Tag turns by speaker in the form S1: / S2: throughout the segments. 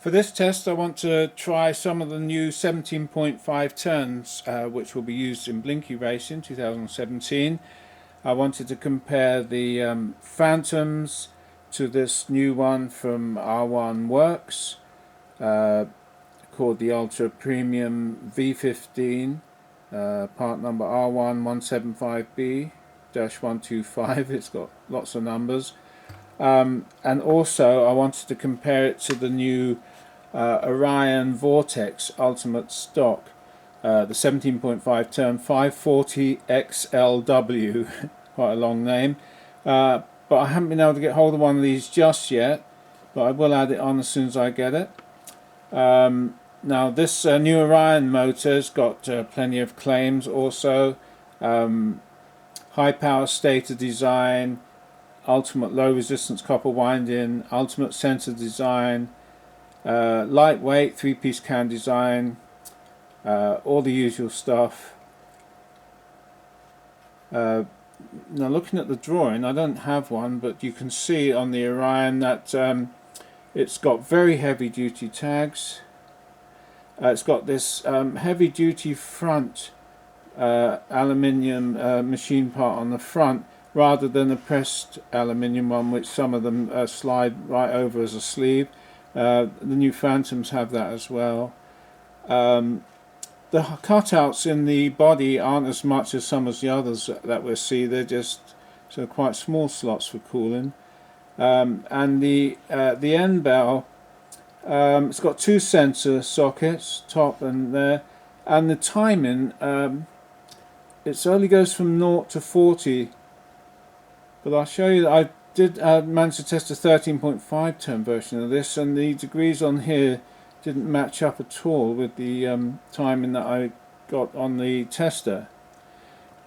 S1: For this test I want to try some of the new 17.5 turns which will be used in Blinky racing 2017. I wanted to compare the Fantoms to this new one from R1 Works called the Ultra Premium V15, part number R1-175B-125. It's got lots of numbers. And also I wanted to compare it to the new Orion Vortex Ultimate Stock, the 17.5 turn 540XLW, quite a long name, but I haven't been able to get hold of one of these just yet, but I will add it on as soon as I get it. Now this new Orion motor's got plenty of claims also. High power stator design, ultimate low resistance copper winding, ultimate sensor design, lightweight 3-piece can design, all the usual stuff. Now looking at the drawing, I don't have one, but you can see on the Orion that it's got very heavy duty tags. It's got this heavy duty front aluminium machine part on the front, rather than a pressed aluminium one, which some of them slide right over as a sleeve. The new Fantoms have that as well. The cutouts in the body aren't as much as some of the others that we'll see. They're just quite small slots for cooling. And the end bell, it's got two sensor sockets, top and there, and the timing, it only goes from 0 to 40. But I'll show you that I did manage to test a 13.5 turn version of this, and the degrees on here didn't match up at all with the timing that I got on the tester.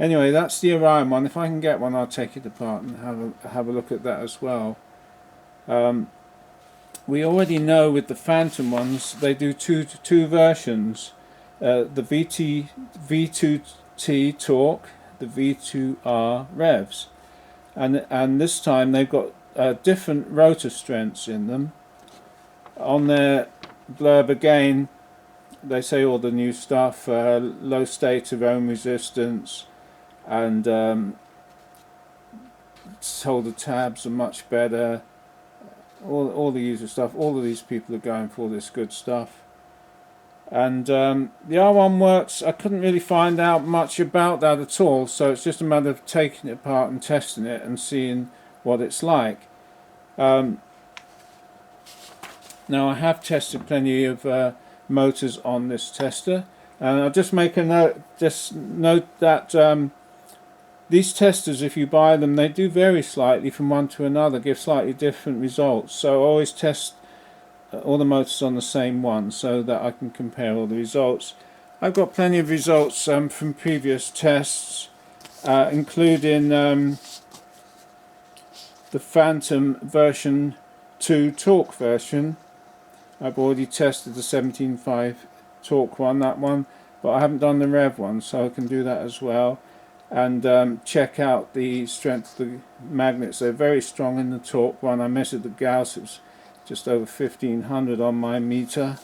S1: Anyway, that's the Orion one. If I can get one, I'll take it apart and have a look at that as well. We already know with the Fantom ones they do two versions, the V2T torque, the V2R revs. And this time they've got different rotor strengths in them. On their blurb again, they say all the new stuff, low stator ohm resistance, and solder tabs are much better. All the usual stuff. All of these people are going for this good stuff. And the R1 Works, I couldn't really find out much about that at all, so it's just a matter of taking it apart and testing it and seeing what it's like. Now I have tested plenty of motors on this tester, and I'll just make a note, that these testers, if you buy them, they do vary slightly from one to another, give slightly different results, so I always test all the motors on the same one so that I can compare all the results. I've got plenty of results from previous tests, including the Fantom version 2 torque version. I've already tested the 17.5 torque one, that one, but I haven't done the rev one, so I can do that as well. And check out the strength of the magnets. They're very strong in the torque one. I measured the Gauss, it was just over 1500 on my meter.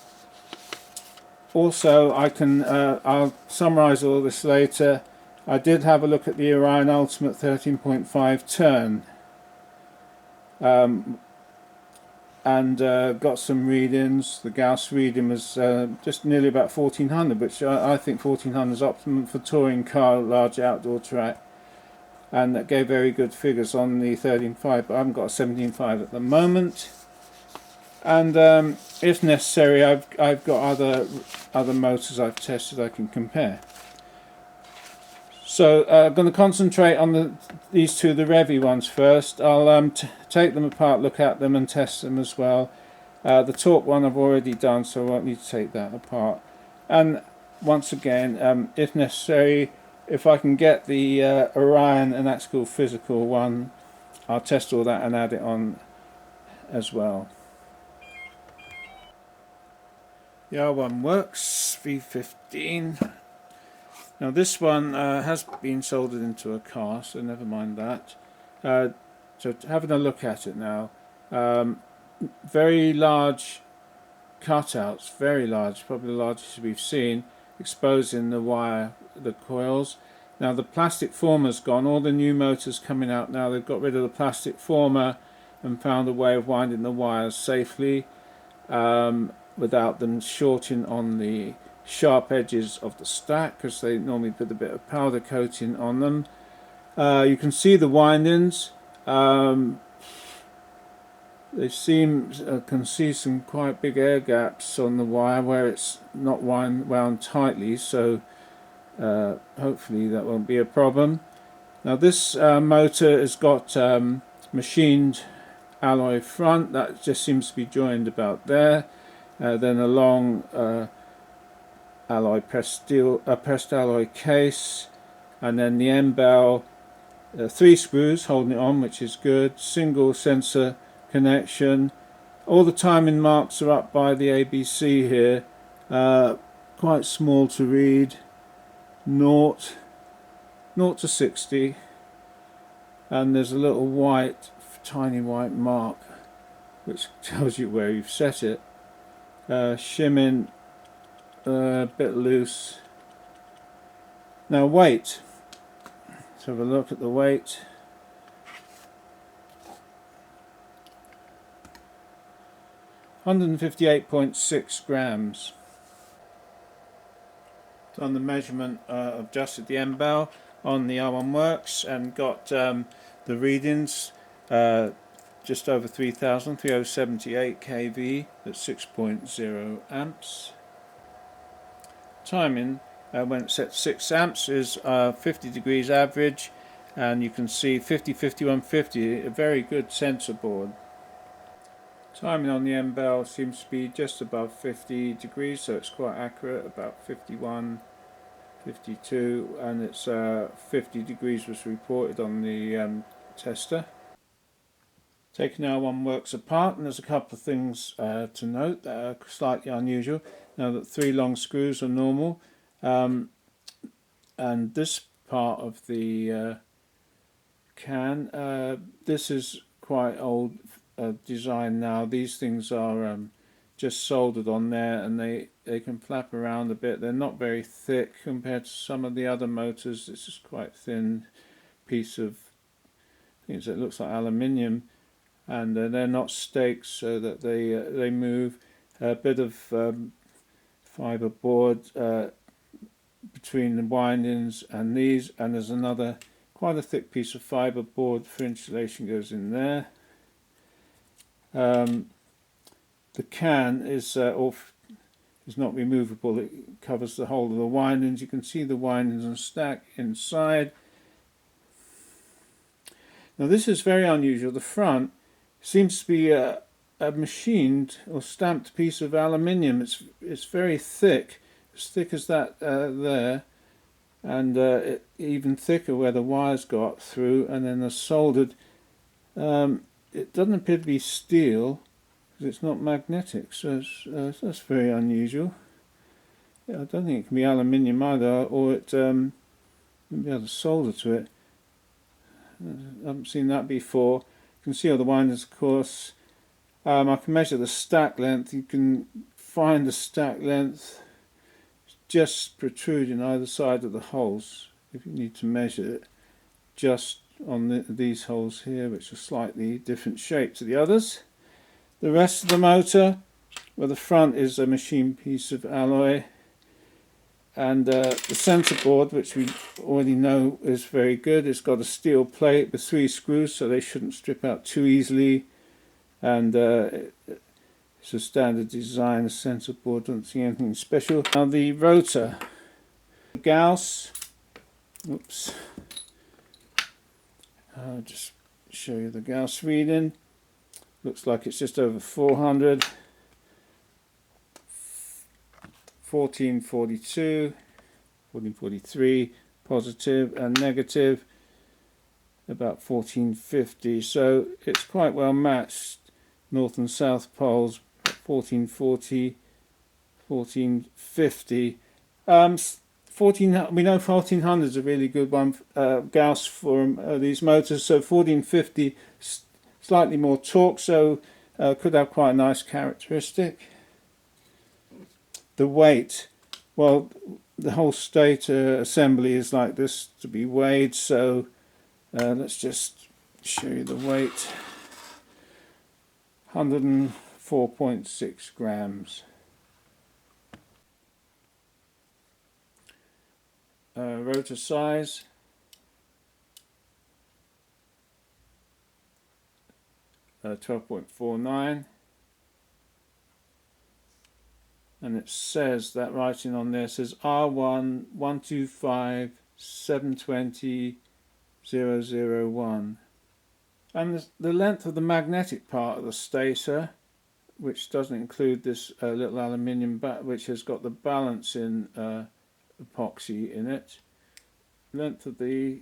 S1: Also, I'll summarize all this later. I did have a look at the Orion Ultimate 13.5 turn, and got some readings. The Gauss reading was just nearly about 1400, which I think 1400 is optimum for touring car, large outdoor track, and that gave very good figures on the 13.5, but I haven't got a 17.5 at the moment. And if necessary, I've got other motors I've tested I can compare. So I'm going to concentrate on these two, the Revy ones first. I'll take them apart, look at them and test them as well. The torque one I've already done, so I won't need to take that apart. And once again, if necessary, if I can get the Orion and actual physical one, I'll test all that and add it on as well. The R1 Works V15. Now this one has been soldered into a car, so never mind that. So having a look at it now, very large cutouts, very large, probably the largest we've seen, exposing the wire, the coils. Now the plastic former's gone. All the new motors coming out now, they've got rid of the plastic former and found a way of winding the wires safely without them shorting on the sharp edges of the stack, because they normally put a bit of powder coating on them. You can see the windings. They seem, can see some quite big air gaps on the wire where it's not wound tightly, so hopefully that won't be a problem. Now this motor has got machined alloy front that just seems to be joined about there, then a long alloy pressed alloy case, and then the end bell, 3 screws holding it on, which is good, single sensor connection. All the timing marks are up by the ABC here, quite small to read, 0 to 60, and there's a little white, tiny white mark which tells you where you've set it. Shimming a bit loose. Now weight, let's have a look at the weight. $158.6 grams. On the measurement, adjusted the end bell on the R1 Works and got the readings just over 3078 kV at 6.0 amps. Timing when it's set 6 amps is 50 degrees average, and you can see 50, 51, 50, a very good sensor board. Timing on the end bell seems to be just above 50 degrees, so it's quite accurate, about 51, 52, and it's 50 degrees was reported on the tester. Taking our R1 Works apart, and there's a couple of things to note that are slightly unusual. Now that 3 long screws are normal, and this part of the can, this is quite old design now. These things are just soldered on there, and they can flap around a bit. They're not very thick compared to some of the other motors. This is quite thin piece of things that looks like aluminium, and they're not staked so that they move. A bit of fibre board between the windings and these, and there's another quite a thick piece of fibre board for insulation goes in there. The can is not removable. It covers the whole of the windings. You can see the windings and stack inside. Now this is very unusual. The front seems to be a machined or stamped piece of aluminium. It's very thick, as thick as that there, and even thicker where the wires got through, and then they're soldered. It doesn't appear to be steel because it's not magnetic, so that's very unusual. Yeah, I don't think it can be aluminium either, or it wouldn't be able to solder to it. I haven't seen that before. You can see all the windings, of course. I can measure the stack length. You can find the stack length just protruding either side of the holes if you need to measure it, just on these holes here, which are slightly different shape to the others. The rest of the motor, well, the front is a machined piece of alloy, and the sensor board, which we already know is very good. It's got a steel plate with 3 screws, so they shouldn't strip out too easily, and it's a standard design. The sensor board, don't see anything special. Now the rotor, Gauss, oops, I'll just show you the Gauss reading. Looks like it's just over 400. 1442, 1443, positive, and negative about 1450. So it's quite well matched. North and south poles, 1440, 1450. We know 1400 is a really good one, Gauss for these motors. So 1450, slightly more torque, so could have quite a nice characteristic. the weight, well, the whole stator assembly is like this to be weighed, so let's just show you the weight. 104.6 grams. Rotor size, uh, 12.49, and it says, that writing on there says R1-125B-125V15, and the length of the magnetic part of the stator, which doesn't include this little aluminium bat, which has got the balancing epoxy in it. Length of the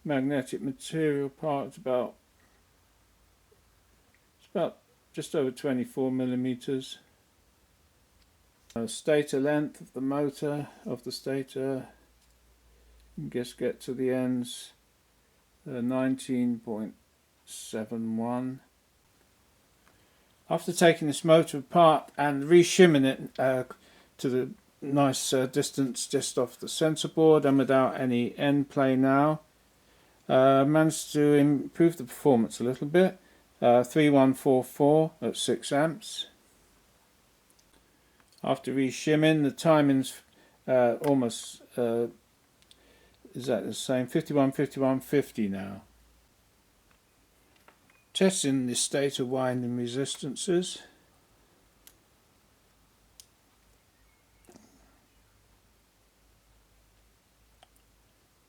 S1: magnetic material part is about just over 24 millimeters. Stator length of the motor of the stator, you can just get to the ends, 19.71. After taking this motor apart and re-shimming it to the nice distance just off the sensor board and without any end play now, managed to improve the performance a little bit. 3144 at 6 amps. After re-shimming, the timing's almost is that the same, 51-51-50 now. Testing the stator winding resistances.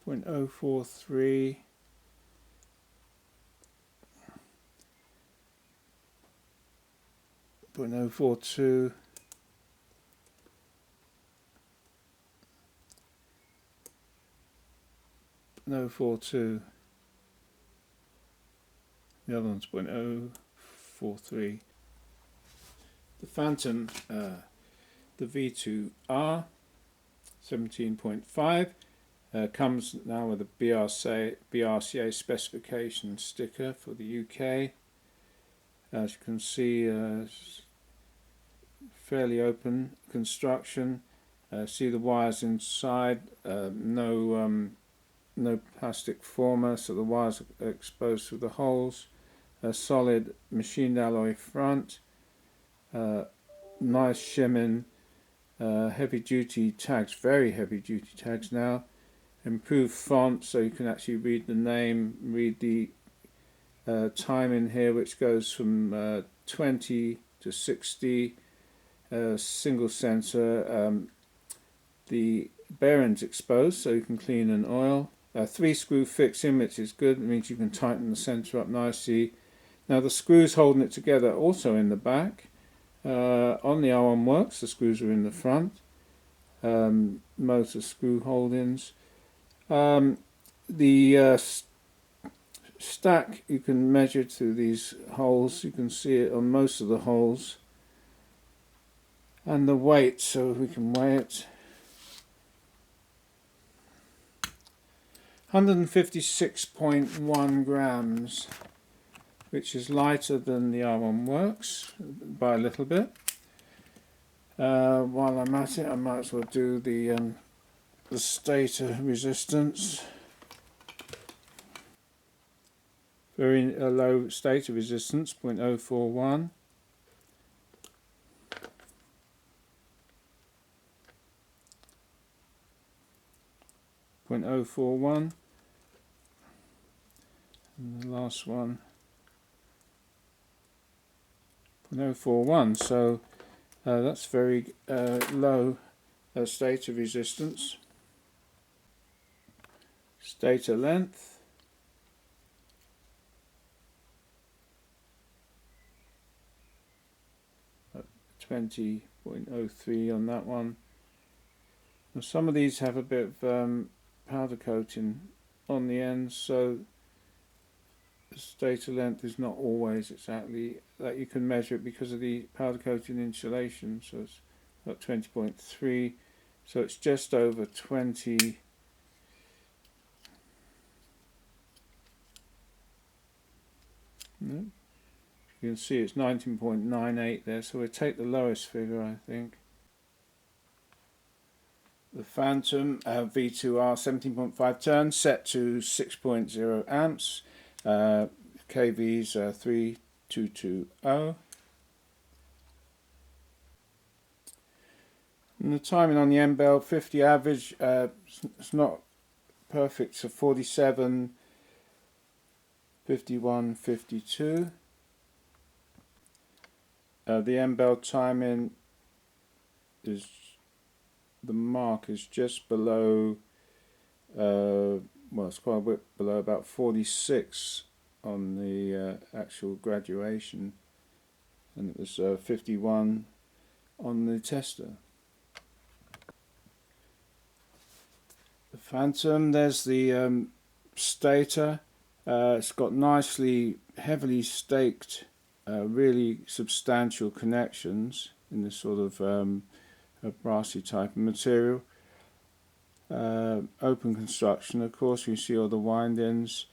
S1: 0.043, 0.042, 0.042. The other one's 0.043. The Fantom, the V2R 17.5 comes now with a BRCA specification sticker for the UK. As you can see, fairly open construction. See the wires inside, no plastic former, so the wires are exposed through the holes. A solid machined alloy front, nice shimming, heavy duty tags, very heavy duty tags now. Improved font, so you can actually read the name, read the time in here, which goes from 20 to 60. Single sensor. The bearings exposed, so you can clean and oil. 3-screw fixing, which is good. It means you can tighten the sensor up nicely. Now the screws holding it together also in the back. On the R1 Works, the screws are in the front. Motor screw holdings. The stack you can measure through these holes. You can see it on most of the holes. And the weight, so we can weigh it. 156.1 grams, which is lighter than the R1 Works by a little bit. While I'm at it, I might as well do the stator resistance. Very low stator resistance, 0.041. 0.041, and the last one 0.041, so that's very low stator resistance. Stator length, at 20.03 on that one. Now some of these have a bit of powder coating on the ends, so the stator length is not always exactly that you can measure it because of the powder coating insulation. So it's about 20.3, so it's just over 20. You can see it's 19.98 there, so we'll take the lowest figure, I think. The Fantom V2R 17.5 turn set to 6.0 amps. KV's 3220. And the timing on the M-Bell 50 average, it's not perfect, so 47, 51, 52. The M-Bell timing is, the mark is just below, well, it's quite a bit below, about 46 on the actual graduation, and it was 51 on the tester. The Fantom, there's the stator. It's got nicely heavily staked, really substantial connections in this sort of a brassy type of material. Open construction, of course. You see all the windings.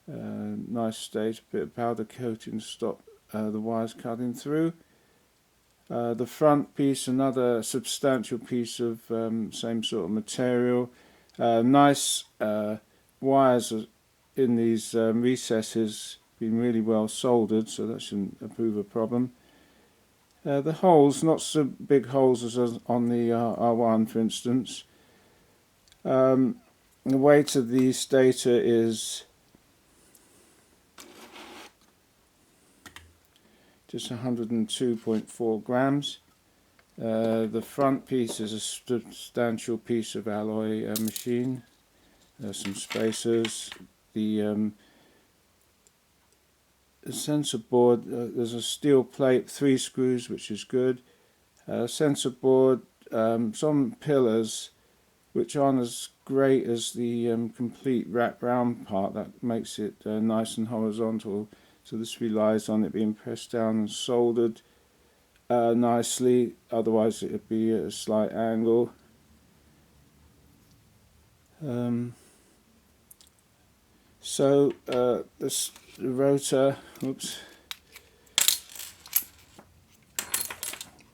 S1: Nice state, a bit of powder coating to stop the wires cutting through. The front piece, another substantial piece of same sort of material. Nice wires in these recesses, been really well soldered, so that shouldn't prove a problem. The holes, not so big holes as on the R1, for instance. The weight of the stator is just 102.4 grams. The front piece is a substantial piece of alloy machine. Some spacers. The sensor board, there's a steel plate, 3 screws, which is good. Sensor board, some pillars which aren't as great as the complete wrap round part. That makes it nice and horizontal, so this relies on it being pressed down and soldered nicely, otherwise it would be at a slight angle. So this rotor,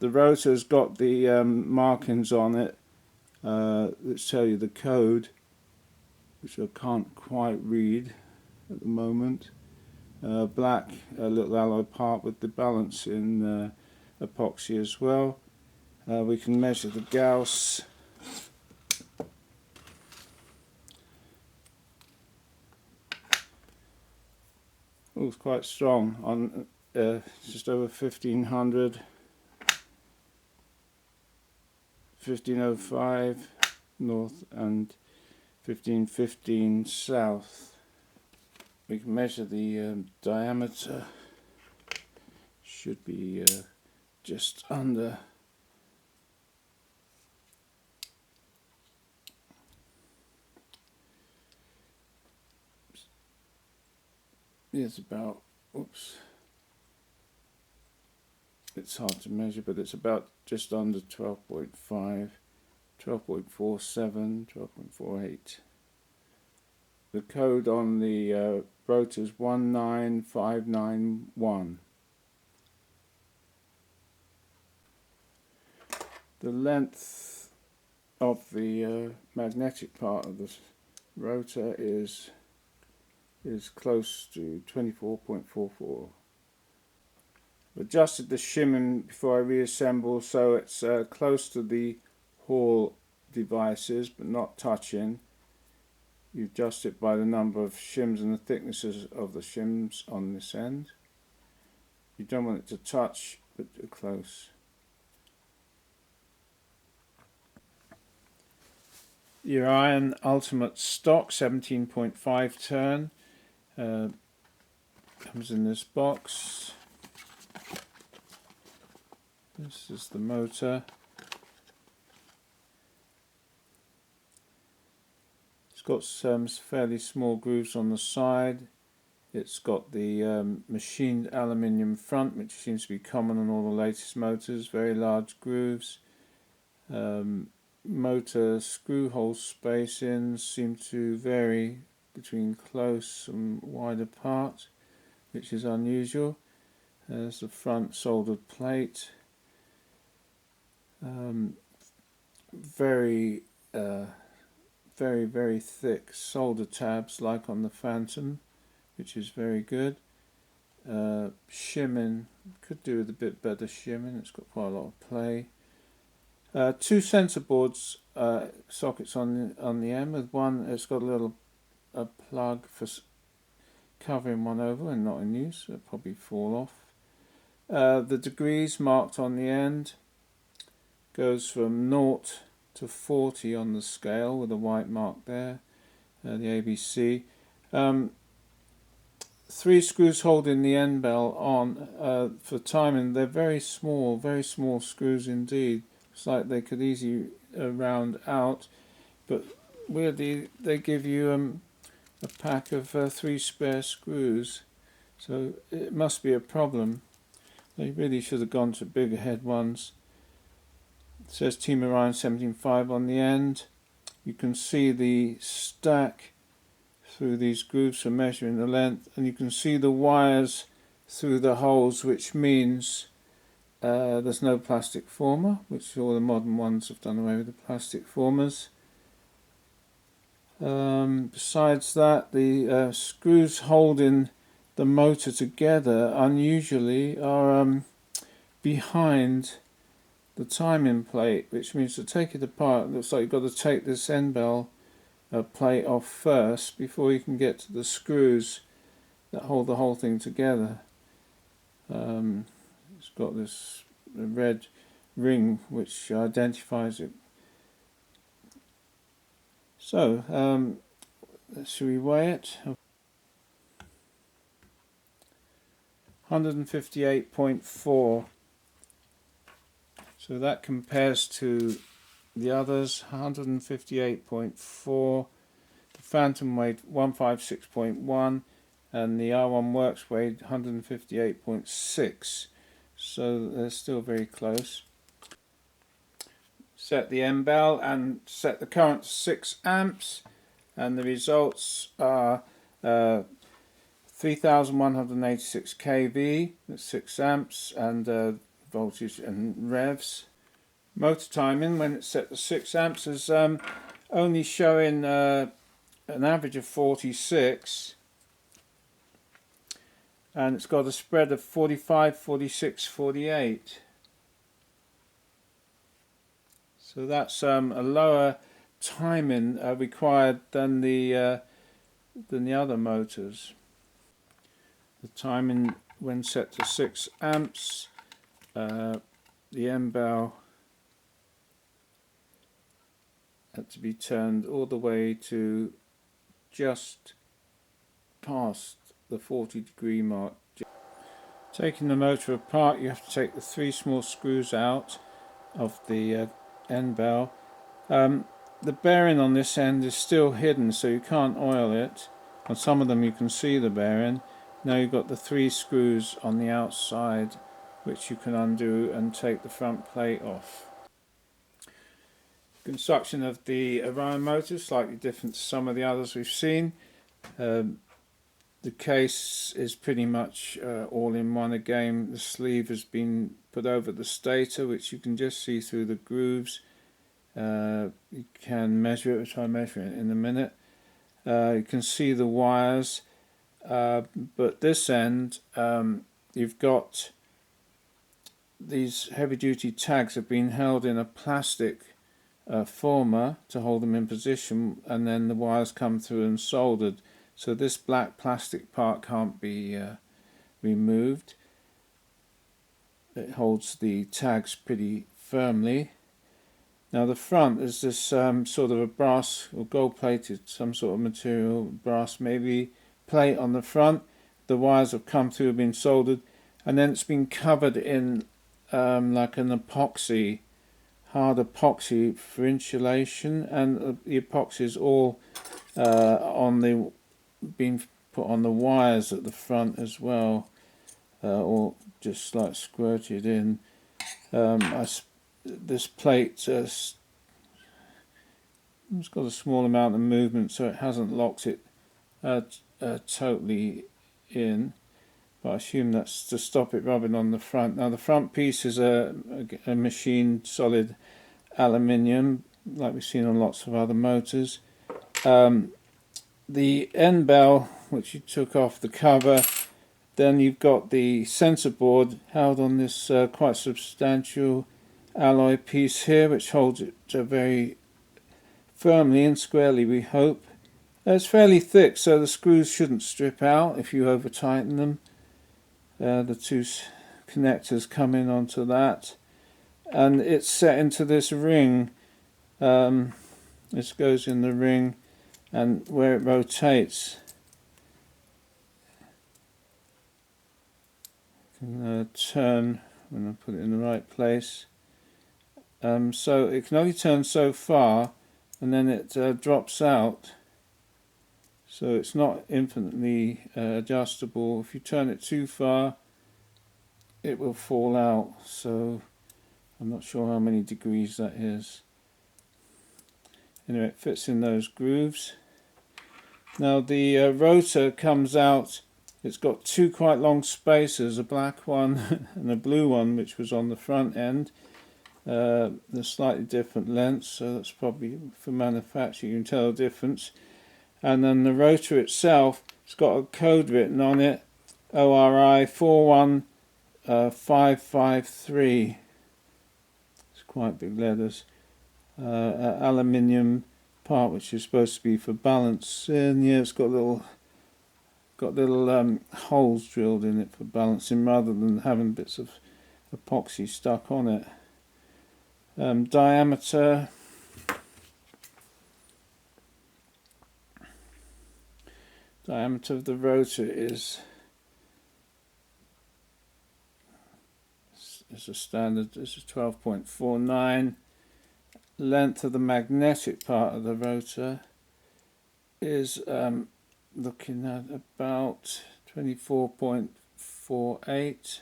S1: the rotor's got the markings on it that tell you the code, which I can't quite read at the moment. Black, a little alloy part with the balance in epoxy as well. We can measure the Gauss. Oh, it's quite strong, on just over 1500, 1505 north and 1515 south. We can measure the diameter, should be just under it's about, it's hard to measure, but it's about just under 12.5, 12.47, 12.48. The code on the rotor is 19591. The length of the magnetic part of the rotor is close to 24.44. Adjusted the shimming before I reassemble, so it's close to the Hall devices but not touching. You adjust it by the number of shims and the thicknesses of the shims on this end. You don't want it to touch, but close. The Orion Ultimate stock 17.5 turn comes in this box. This is the motor. It's got some fairly small grooves on the side. It's got the machined aluminium front, which seems to be common on all the latest motors. Very large grooves. Motor screw hole spacings seem to vary between close and wide apart, which is unusual. There's the front soldered plate. very very thick solder tabs like on the Fantom, which is very good. Shimming, could do with a bit better shimming, it's got quite a lot of play. Two sensor boards sockets on the end, with one it's got a little plug for covering one over and not in use, so it'll probably fall off. The degrees marked on the end goes from 0 to 40 on the scale with a white mark there, the ABC. 3 screws holding the end bell on for timing. They're very small screws indeed. It's like they could easily round out, but weirdly they give you a pack of 3 spare screws, so it must be a problem. They really should have gone to bigger head ones. It says Team Orion 17.5 on the end. You can see the stack through these grooves for measuring the length, and you can see the wires through the holes, which means there's no plastic former, which all the modern ones have done away with the plastic formers. Besides that, the screws holding the motor together unusually are behind the timing plate, which means to take it apart, it looks like you've got to take this end bell plate off first before you can get to the screws that hold the whole thing together. It's got this red ring which identifies it. So, should we weigh it? 158.4. So that compares to the others. 158.4. The Fantom weighed 156.1, and the R1 Works weighed 158.6. So they're still very close. Set the end bell and set the current to 6 amps, and the results are 3186 kV at 6 amps, and voltage and revs. Motor timing when it's set to 6 amps is only showing an average of 46, and it's got a spread of 45, 46, 48. So that's a lower timing required than the other motors. The timing when set to 6 amps, the end bell had to be turned all the way to just past the 40-degree mark. Taking the motor apart, you have to take the 3 small screws out of the end bell. The bearing on this end is still hidden, so you can't oil it. On some of them you can see the bearing. Now you've got the 3 screws on the outside which you can undo and take the front plate off. Construction of the Orion motor is slightly different to some of the others we've seen. The case is pretty much all in one again. The sleeve has been put over the stator, which you can just see through the grooves. You can measure it. We'll try measuring it in a minute. You can see the wires, but this end you've got these heavy-duty tags have been held in a plastic former to hold them in position, and then the wires come through and soldered. So this black plastic part can't be removed. It holds the tags pretty firmly. Now the front is this sort of a brass or gold plated, some sort of material, brass maybe, plate on the front. The wires have come through, have been soldered, and then it's been covered in like an epoxy, hard epoxy for insulation, and the epoxy is all been put on the wires at the front as well, or just like squirted in. This plate it's got a small amount of movement, so it hasn't locked it totally in, but I assume that's to stop it rubbing on the front. Now the front piece is a machined solid aluminium, like we've seen on lots of other motors. The end bell, which you took off the cover. Then you've got the sensor board held on this quite substantial alloy piece here, which holds it very firmly and squarely, we hope. It's fairly thick, so the screws shouldn't strip out if you over tighten them. The two connectors come in onto that, and it's set into this ring. This goes in the ring, and where it rotates, you can turn when I put it in the right place. So it can only turn so far, and then it drops out. So it's not infinitely adjustable. If you turn it too far, it will fall out. So I'm not sure how many degrees that is. Anyway, it fits in those grooves. Now the rotor comes out. It's got two quite long spacers, a black one and a blue one, which was on the front end. They're slightly different lengths, so that's probably for manufacture, you can tell the difference. And then the rotor itself, it's got a code written on it, ORI 41553. It's quite big letters. Aluminium part, which is supposed to be for balancing. Yeah, it's got little holes drilled in it for balancing, rather than having bits of epoxy stuck on it. Diameter of the rotor is a standard. This is 12.49. Length of the magnetic part of the rotor is looking at about 24.48.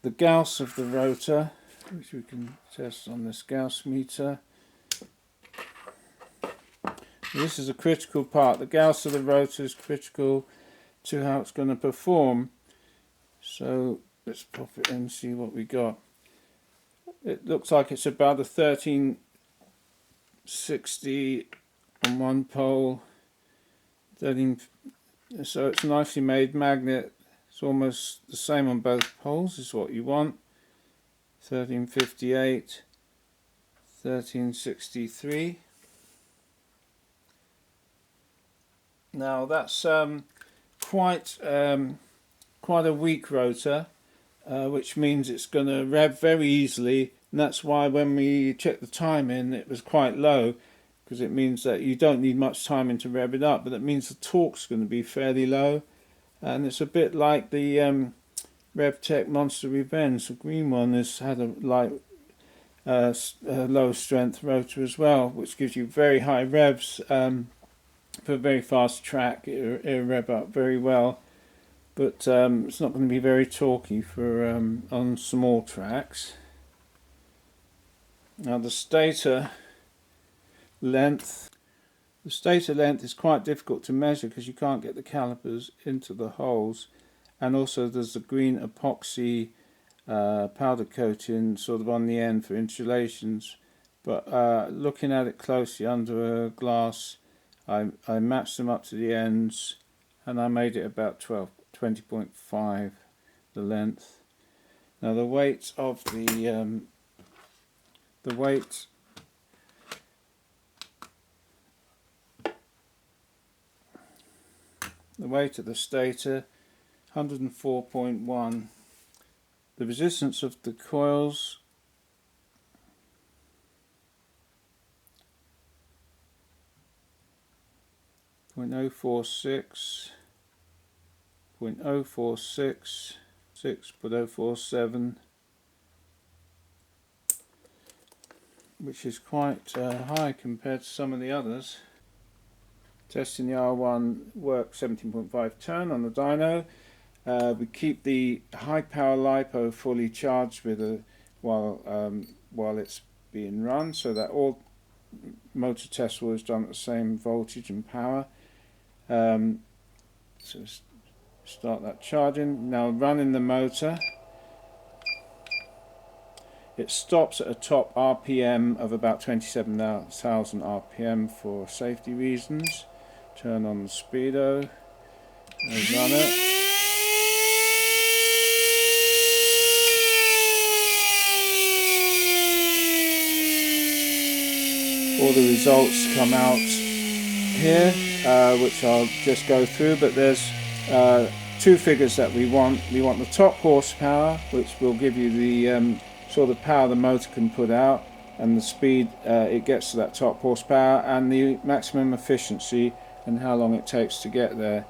S1: The Gauss of the rotor, which we can test on this Gauss meter. This is a critical part. The Gauss of the rotor is critical to how it's going to perform. So let's pop it in and see what we got. It looks like it's about a 1360 on one pole. So it's a nicely made magnet. It's almost the same on both poles, is what you want. 1358, 1363. Now that's quite a weak rotor, which means it's going to rev very easily, and that's why when we checked the timing it was quite low, because it means that you don't need much timing to rev it up, but it means the torque's going to be fairly low. And it's a bit like the RevTech Monster Revenge. The green one has had a light, low strength rotor as well, which gives you very high revs. For a very fast track, it'll rev up very well, but it's not going to be very torquey for on small tracks. Now the stator length. The stator length is quite difficult to measure because you can't get the calipers into the holes, and also there's the green epoxy powder coating sort of on the end for insulations. But looking at it closely under a glass, I matched them up to the ends, and I made it about 20.5 the length. Now the weight of the weight of the stator, 104.1. The resistance of the coils, 0.046, 0.046, 6.047, which is quite high compared to some of the others. Testing the R1 Works 17.5 turn on the dyno. We keep the high power LiPo fully charged with while it's being run, so that all motor tests were done at the same voltage and power. So start that charging. Now running the motor. It stops at a top RPM of about 27,000 RPM for safety reasons. Turn on the speedo and run it. All the results come out here, which I'll just go through, but there's two figures that we want. We want the top horsepower, which will give you the sort of power the motor can put out, and the speed it gets to that top horsepower, and the maximum efficiency and how long it takes to get there.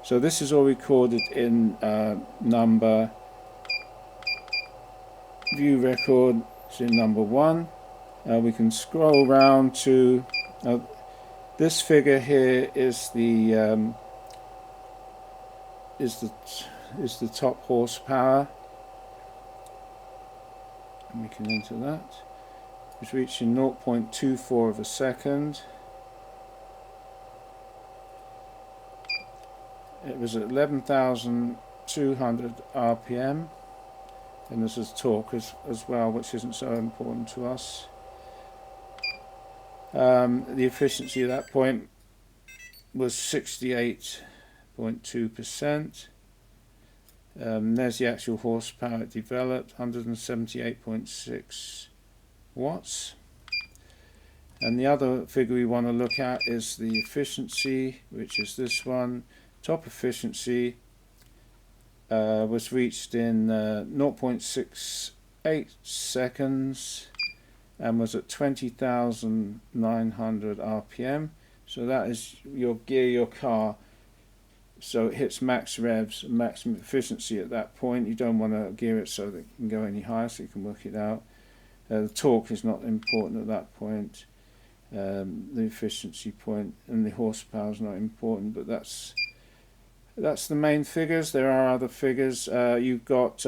S1: So this is all recorded in number view record, it's in number 1. We can scroll around to this figure here is the top horsepower. And we can enter that. It's reaching 0.24 of a second. It was at 11,200 RPM, and this is torque as well, which isn't so important to us. The efficiency at that point was 68.2%. There's the actual horsepower it developed, 178.6 watts. And the other figure we want to look at is the efficiency, which is this one. Top efficiency was reached in 0.68 seconds and was at 20,900 RPM. So that is your car. So it hits max revs, maximum efficiency at that point. You don't want to gear it so that it can go any higher, so you can work it out. The torque is not important at that point. The efficiency point and the horsepower is not important, but that's the main figures. There are other figures. You've got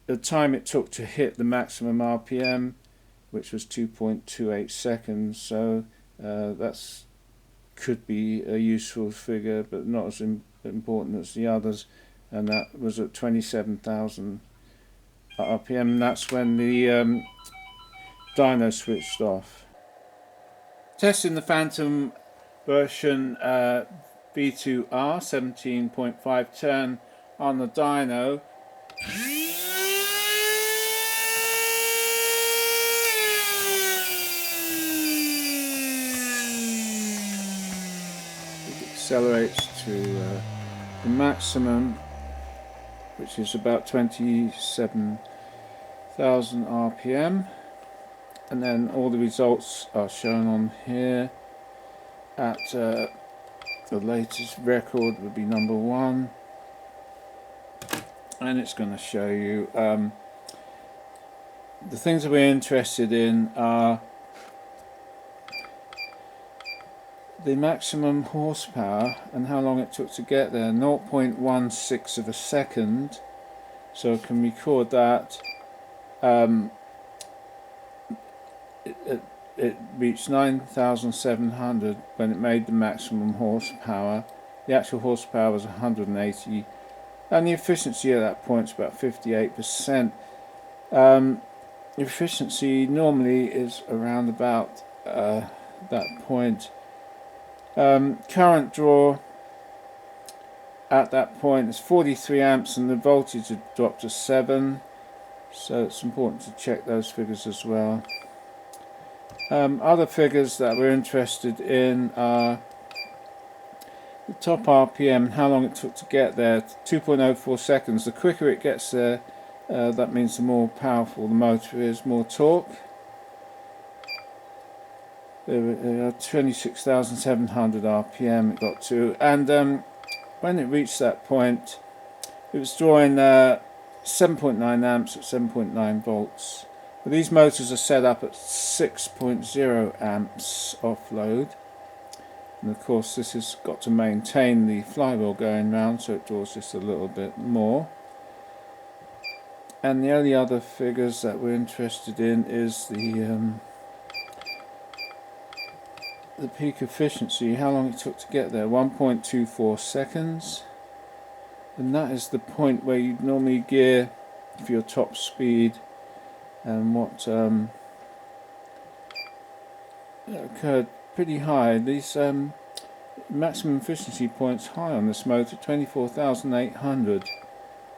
S1: the time it took to hit the maximum RPM, which was 2.28 seconds. So that's could be a useful figure, but not as important as the others. And that was at 27,000 RPM. And that's when the dyno switched off. Testing the Fantom version V2R 17.5 turn on the dyno. It accelerates to the maximum, which is about 27,000 RPM, and then all the results are shown on here. At the latest record would be number 1, and it's going to show you the things that we're interested in are the maximum horsepower and how long it took to get there. 0.16 of a second, so I can record that. It reached 9,700 when it made the maximum horsepower. The actual horsepower was 180, and the efficiency at that point is about 58%. Efficiency normally is around about that point. Current draw at that point is 43 amps, and the voltage had dropped to 7, so it's important to check those figures as well. Other figures that we're interested in are the top RPM and how long it took to get there. 2.04 seconds. The quicker it gets there, that means the more powerful the motor is, more torque. There are 26,700 RPM it got to, and when it reached that point, it was drawing 7.9 amps at 7.9 volts. But these motors are set up at 6.0 amps offload, and of course this has got to maintain the flywheel going round, so it draws just a little bit more. And the only other figures that we're interested in is the peak efficiency, how long it took to get there, 1.24 seconds, and that is the point where you normally gear for your top speed. and what occurred pretty high. These maximum efficiency points high on this motor, 24,800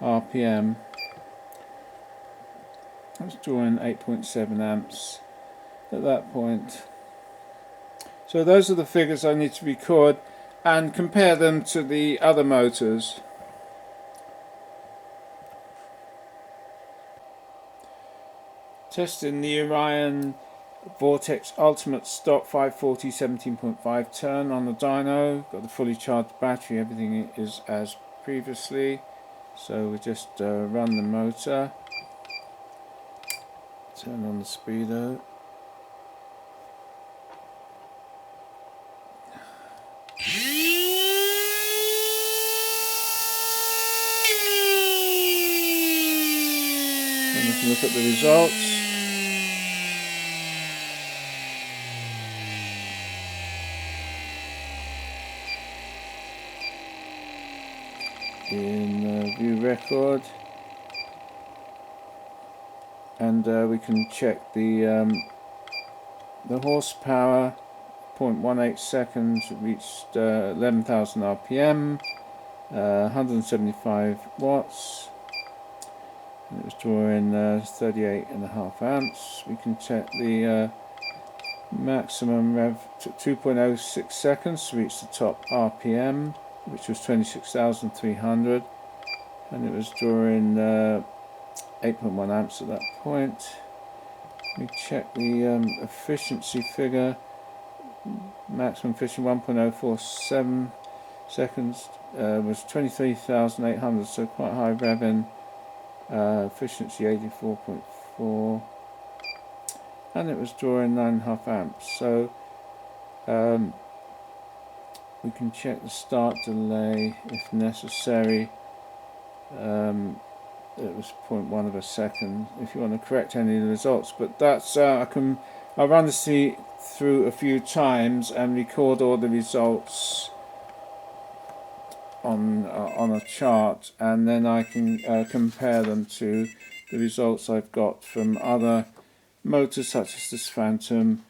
S1: RPM. That's drawing 8.7 amps at that point. So those are the figures I need to record and compare them to the other motors. Testing the Orion Vortex Ultimate Stock 540 17.5 turn on the dyno. Got the fully charged battery, everything is as previously. So we just run the motor, turn on the speedo. And we can look at the results. In view record, and we can check the horsepower. 0.18 seconds, it reached 11,000 RPM, 175 watts, and it was drawing 38.5 amps. We can check the maximum rev to 2.06 seconds to reach the top RPM, which was 26,300, and it was drawing 8.1 amps at that point. We check the efficiency figure. Maximum efficiency 1.047 seconds, was 23,800, so quite high revving. Efficiency 84.4, and it was drawing 9.5 amps. So we can check the start delay if necessary. It was 0.1 of a second if you want to correct any of the results, but that's I'll run this through a few times and record all the results on a chart, and then I can compare them to the results I've got from other motors such as this Fantom.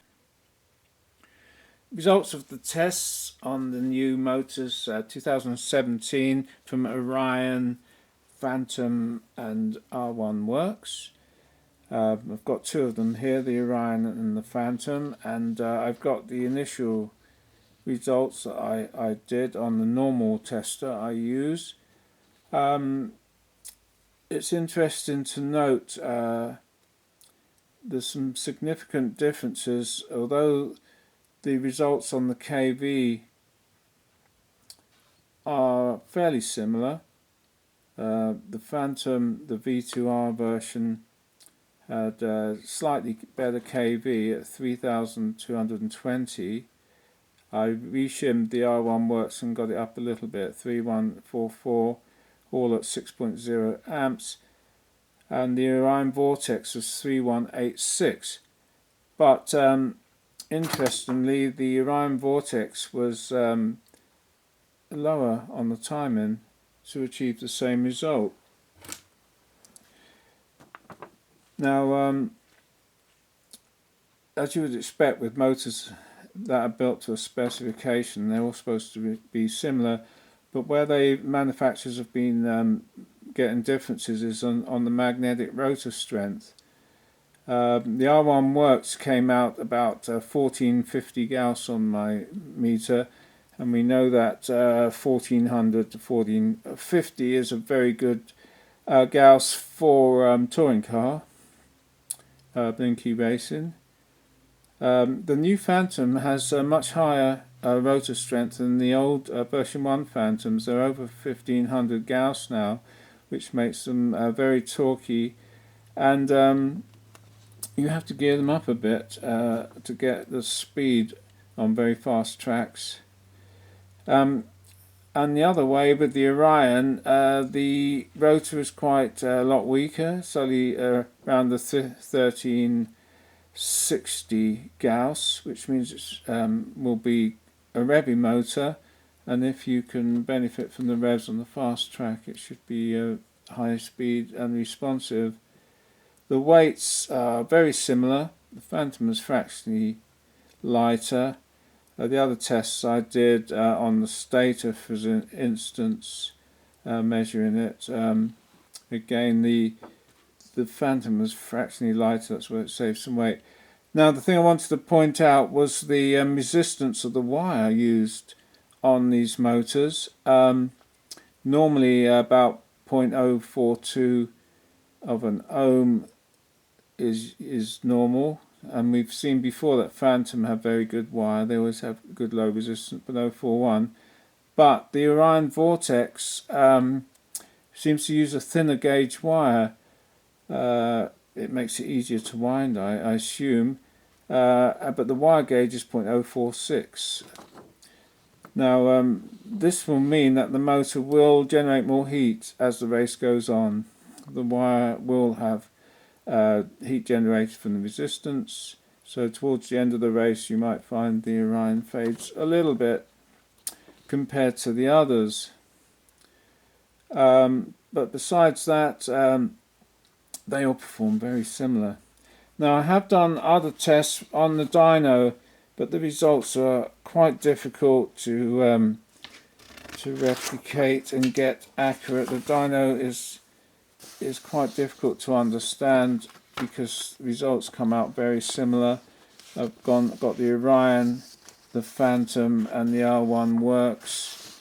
S1: Results of the tests on the new motors 2017 from Orion, Fantom and R1 Works. I've got two of them here, the Orion and the Fantom, and I've got the initial results that I did on the normal tester I use. It's interesting to note there's some significant differences, although the results on the KV are fairly similar. The Fantom, the V2R version, had slightly better KV at 3,220. I reshimmed the R1 Works and got it up a little bit, 3144, all at 6.0 amps, and the Orion Vortex was 3186. But interestingly, the Orion Vortex was lower on the timing to achieve the same result. Now, as you would expect with motors that are built to a specification, they're all supposed to be similar, but where manufacturers have been getting differences is on the magnetic rotor strength. The R1 Works came out about 1450 Gauss on my meter, and we know that 1400 to 1450 is a very good Gauss for touring car, Blinky racing. The new Fantom has a much higher rotor strength than the old version 1 Fantoms. They're over 1500 Gauss now, which makes them very torquey, and you have to gear them up a bit to get the speed on very fast tracks. And the other way with the Orion, the rotor is quite a lot weaker. It's only around the 1360 Gauss, which means it will be a revvy motor, and if you can benefit from the revs on the fast track, it should be high speed and responsive. The weights are very similar. The Fantom is fractionally lighter. The other tests I did on the stator, for instance, measuring it, again the Fantom was fractionally lighter, that's where it saves some weight. Now the thing I wanted to point out was the resistance of the wire used on these motors. Normally about 0.042 of an ohm is normal, and we've seen before that Fantom have very good wire. They always have good low resistance, 0.041. But the Orion Vortex seems to use a thinner gauge wire. It makes it easier to wind, I assume, but the wire gauge is 0.046. Now this will mean that the motor will generate more heat as the race goes on. The wire will have heat generated from the resistance, so towards the end of the race you might find the Orion fades a little bit compared to the others. But besides that, they all perform very similar. Now I have done other tests on the dyno, but the results are quite difficult to replicate and get accurate. The dyno is quite difficult to understand because results come out very similar. I've got the Orion, the Fantom, and the R1 Works.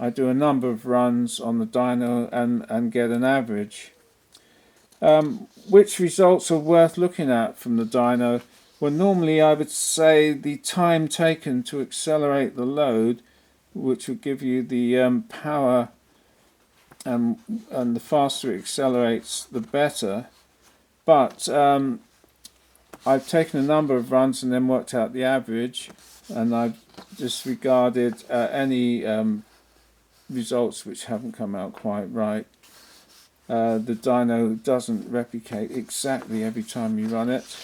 S1: I do a number of runs on the dyno and get an average. Which results are worth looking at from the dyno? Well, normally I would say the time taken to accelerate the load, which would give you the power, and the faster it accelerates the better. But I've taken a number of runs and then worked out the average, and I've disregarded any results which haven't come out quite right. The dyno doesn't replicate exactly every time you run it.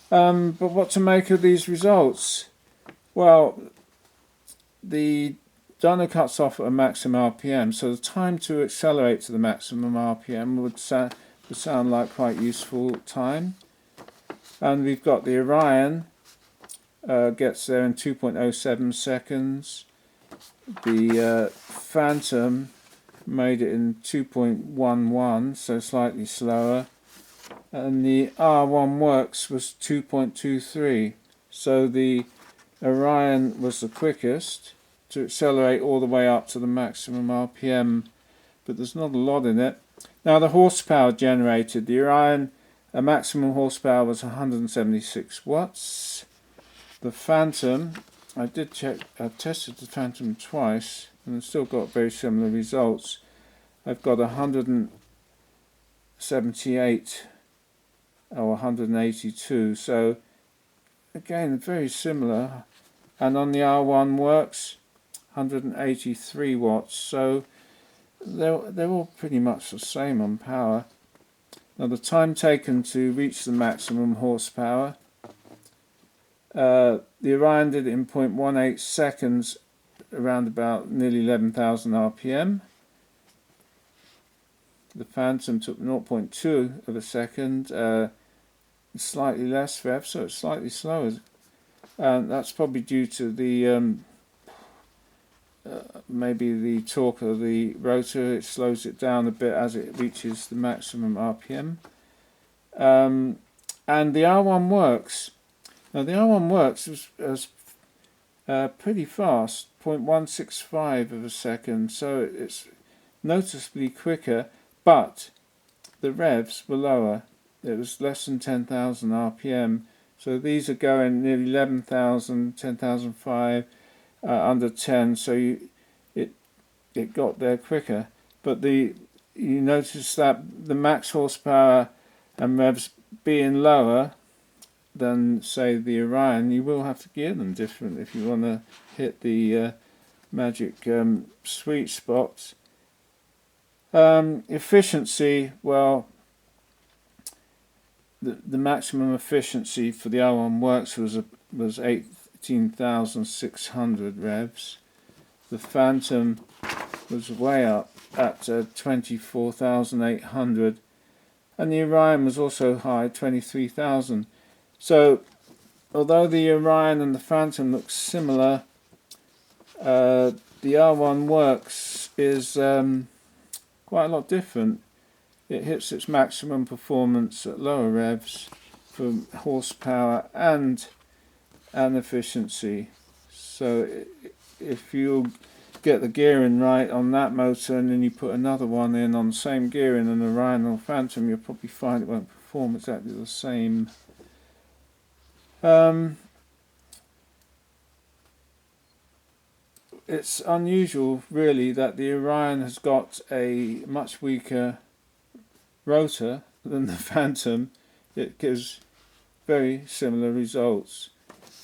S1: But what to make of these results? Well, the dyno cuts off at a maximum RPM, so the time to accelerate to the maximum RPM would sound like quite useful time. And we've got the Orion, gets there in 2.07 seconds. The Fantom made it in 2.11, so slightly slower, and the R1 Works was 2.23, so the Orion was the quickest to accelerate all the way up to the maximum RPM, but there's not a lot in it. Now the horsepower generated, the Orion, a maximum horsepower was 176 watts. The Fantom, I tested the Fantom twice and I've still got very similar results. I've got 178 or 182, so again very similar. And on the R1 Works, 183 watts, so they're all pretty much the same on power. Now the time taken to reach the maximum horsepower, the Orion did it in 0.18 seconds, around about nearly 11,000 RPM. The Fantom took 0.2 of a second, slightly less rev, so it's slightly slower. And that's probably due to the maybe the torque of the rotor. It slows it down a bit as it reaches the maximum RPM. And the R1 Works. Now the R1 Works was pretty fast, 0.165 of a second, so it's noticeably quicker, but the revs were lower. It was less than 10,000 RPM, so these are going nearly 11,000, 10,005, under 10, so it got there quicker. But you notice that the max horsepower and revs being lower than say the Orion, you will have to gear them different if you want to hit the magic sweet spots. Efficiency, well, the maximum efficiency for the R1 Works was 18,600 revs. The Fantom was way up at 24,800, and the Orion was also high, 23,000. So although the Orion and the Fantom look similar, the R1 Works is quite a lot different. It hits its maximum performance at lower revs for horsepower and efficiency. So if you get the gearing right on that motor and then you put another one in on the same gearing, an Orion or Fantom, you'll probably find it won't perform exactly the same. It's unusual really that the Orion has got a much weaker rotor than the Fantom. It gives very similar results.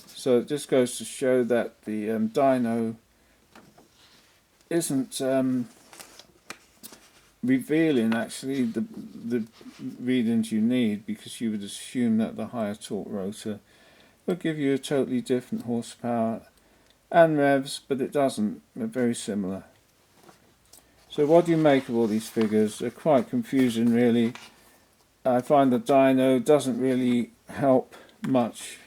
S1: So it just goes to show that the dyno isn't revealing actually the readings you need, because you would assume that the higher torque rotor will give you a totally different horsepower and revs, but it doesn't. They're very similar. So what do you make of all these figures? They're quite confusing really. I find the dyno doesn't really help much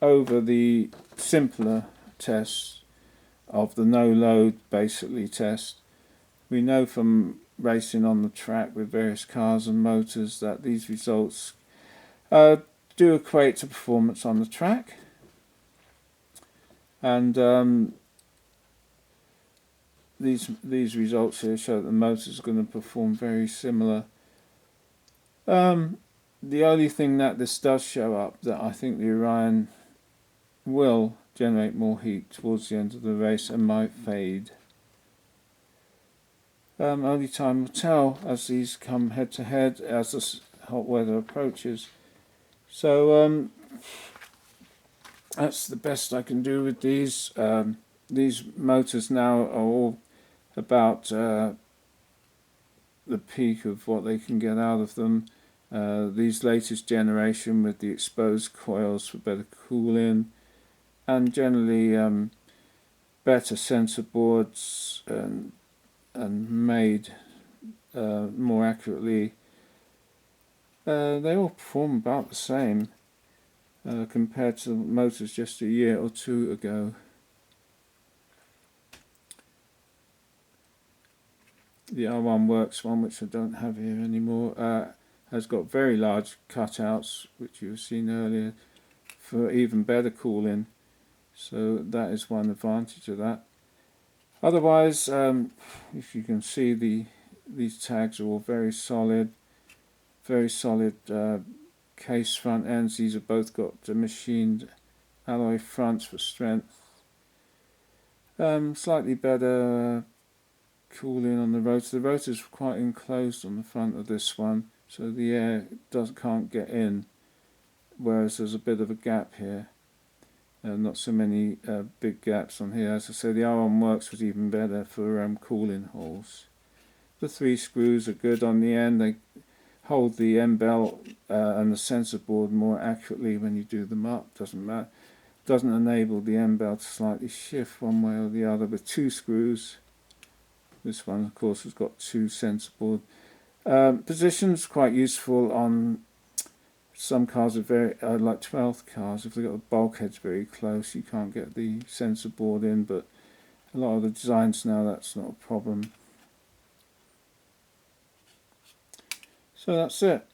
S1: over the simpler tests of the no load basically test. We know from racing on the track with various cars and motors that these results do equate to performance on the track, and these results here show that the motor is going to perform very similar. The only thing that this does show up, that I think the Orion will generate more heat towards the end of the race and might fade. Only time will tell as these come head to head as the hot weather approaches. So that's the best I can do with these. These motors now are all about the peak of what they can get out of them. These latest generation with the exposed coils for better cooling, and generally better sensor boards and made more accurately, they all perform about the same compared to motors just a year or two ago. The R1 Works one, which I don't have here anymore, has got very large cutouts, which you've seen earlier, for even better cooling. So that is one advantage of that. Otherwise, if you can see, these tags are all very solid case front ends. These have both got machined alloy fronts for strength. Slightly better cooling on the rotor. The rotor is quite enclosed on the front of this one, so the air can't get in, whereas there's a bit of a gap here. Not so many big gaps on here. As I say, the R1 Works was even better for cooling holes. The 3 screws are good on the end. They hold the end belt and the sensor board more accurately when you do them up. Doesn't enable the end belt to slightly shift one way or the other with 2 screws. This one, of course, has got 2 sensor board positions. Quite useful on some cars are very like 12th cars. If they've got the bulkheads very close, you can't get the sensor board in, but a lot of the designs now, that's not a problem. So that's it.